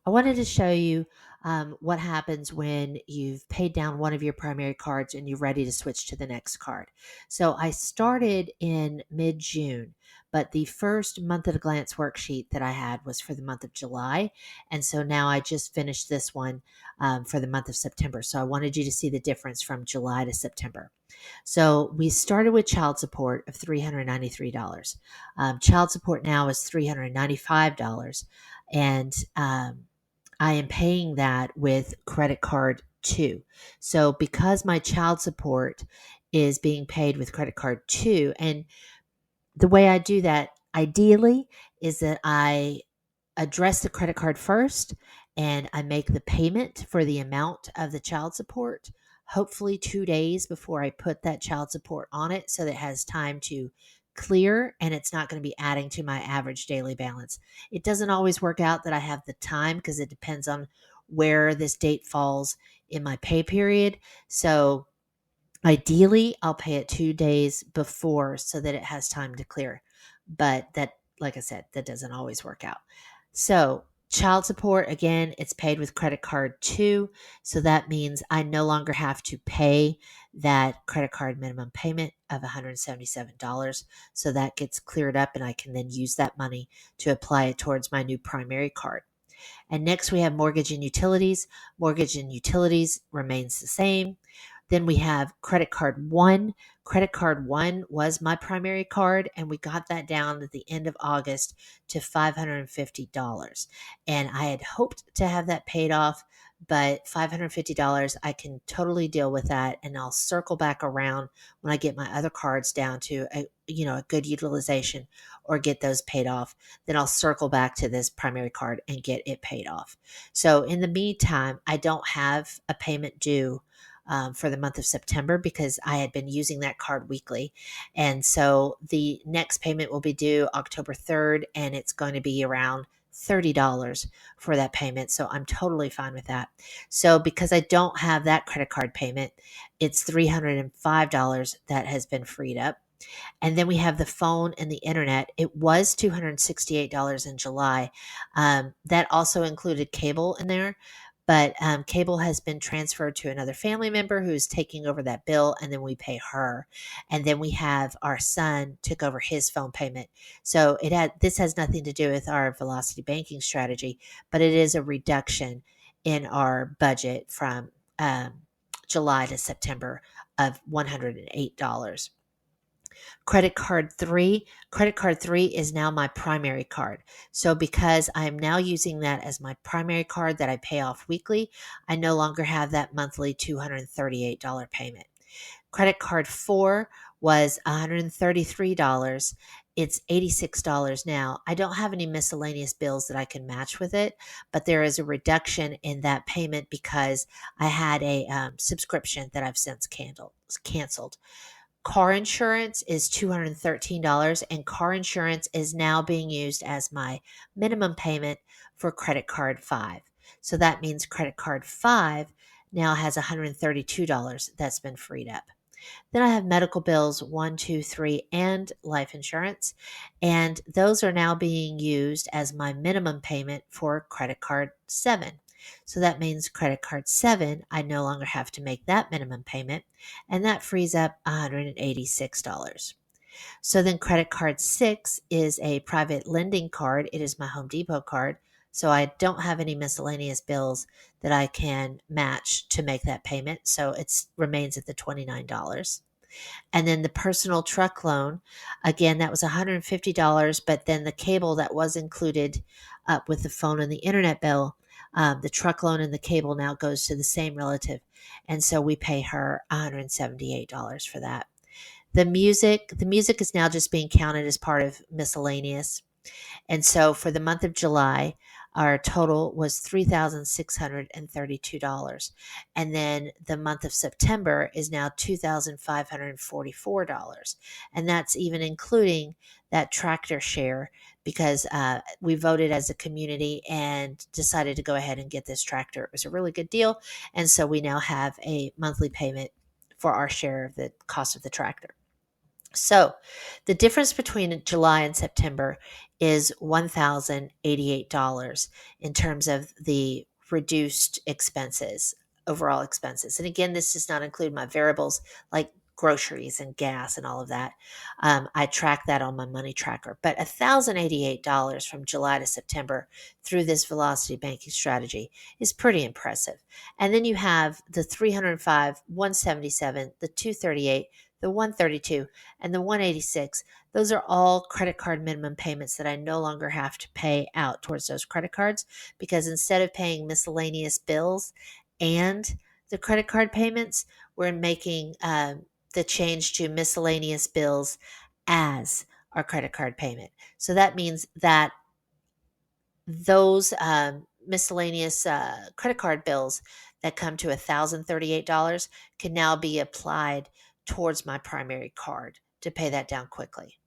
I wanted to show you what happens when you've paid down one of your primary cards and you're ready to switch to the next card. So I started in mid-June, but the first month at a glance worksheet that I had was for the month of July. And so now I just finished this one for the month of September. So I wanted you to see the difference from July to September. So we started with child support of $393. Child support now is $395. And I am paying that with credit card two. So because my child support is being paid with credit card two, and the way I do that ideally is that I address the credit card first and I make the payment for the amount of the child support, hopefully 2 days before I put that child support on it so that it has time to clear and it's not going to be adding to my average daily balance. It doesn't always work out that I have the time because it depends on where this date falls in my pay period. So ideally, I'll pay it 2 days before so that it has time to clear. But that, like I said, that doesn't always work out. So, child support, again, it's paid with credit card two. So that means I no longer have to pay that credit card minimum payment of $177. So that gets cleared up and I can then use that money to apply it towards my new primary card. And next we have mortgage and utilities. Mortgage and utilities remains the same. Then we have credit card one. Credit card one was my primary card, and we got that down at the end of August to $550. And I had hoped to have that paid off, but $550, I can totally deal with that. And I'll circle back around when I get my other cards down to a good utilization or get those paid off. Then I'll circle back to this primary card and get it paid off. So in the meantime, I don't have a payment due for the month of September because I had been using that card weekly. And so the next payment will be due October 3rd, and it's going to be around $30 for that payment. So I'm totally fine with that. So because I don't have that credit card payment, it's $305 that has been freed up. And then we have the phone and the internet. It was $268 in July. That also included cable in there, but cable has been transferred to another family member who's taking over that bill, and then we pay her. And then we have our son took over his phone payment. So this has nothing to do with our velocity banking strategy, but it is a reduction in our budget from July to September of $108. Credit card three is now my primary card. So because I am now using that as my primary card that I pay off weekly, I no longer have that monthly $238 payment. Credit card four was $133. It's $86 now. I don't have any miscellaneous bills that I can match with it, but there is a reduction in that payment because I had a subscription that I've since canceled. Car insurance is $213, and car insurance is now being used as my minimum payment for credit card five. So that means credit card five now has $132 that's been freed up. Then I have medical bills one, two, three, and life insurance. And those are now being used as my minimum payment for credit card seven. So that means credit card seven, I no longer have to make that minimum payment, and that frees up $186. So then credit card six is a private lending card. It is my Home Depot card. So I don't have any miscellaneous bills that I can match to make that payment. So it remains at the $29. And then the personal truck loan, again, that was $150, but then the cable that was included with the phone and the internet bill, the truck loan and the cable now goes to the same relative. And so we pay her $178 for that. The music is now just being counted as part of miscellaneous. And so for the month of July, our total was $3,632. And then the month of September is now $2,544. And that's even including that tractor share because we voted as a community and decided to go ahead and get this tractor. It was a really good deal. And so we now have a monthly payment for our share of the cost of the tractor. So the difference between July and September is $1,088 in terms of the reduced expenses, overall expenses. And again, this does not include my variables like groceries and gas and all of that. I track that on my money tracker. But $1,088 from July to September through this velocity banking strategy is pretty impressive. And then you have the 305, 177, the 238, the 132, and the 186. Those are all credit card minimum payments that I no longer have to pay out towards those credit cards, because instead of paying miscellaneous bills and the credit card payments, we're making the change to miscellaneous bills as our credit card payment. So that means that those miscellaneous credit card bills that come to $1,038 can now be applied towards my primary card to pay that down quickly.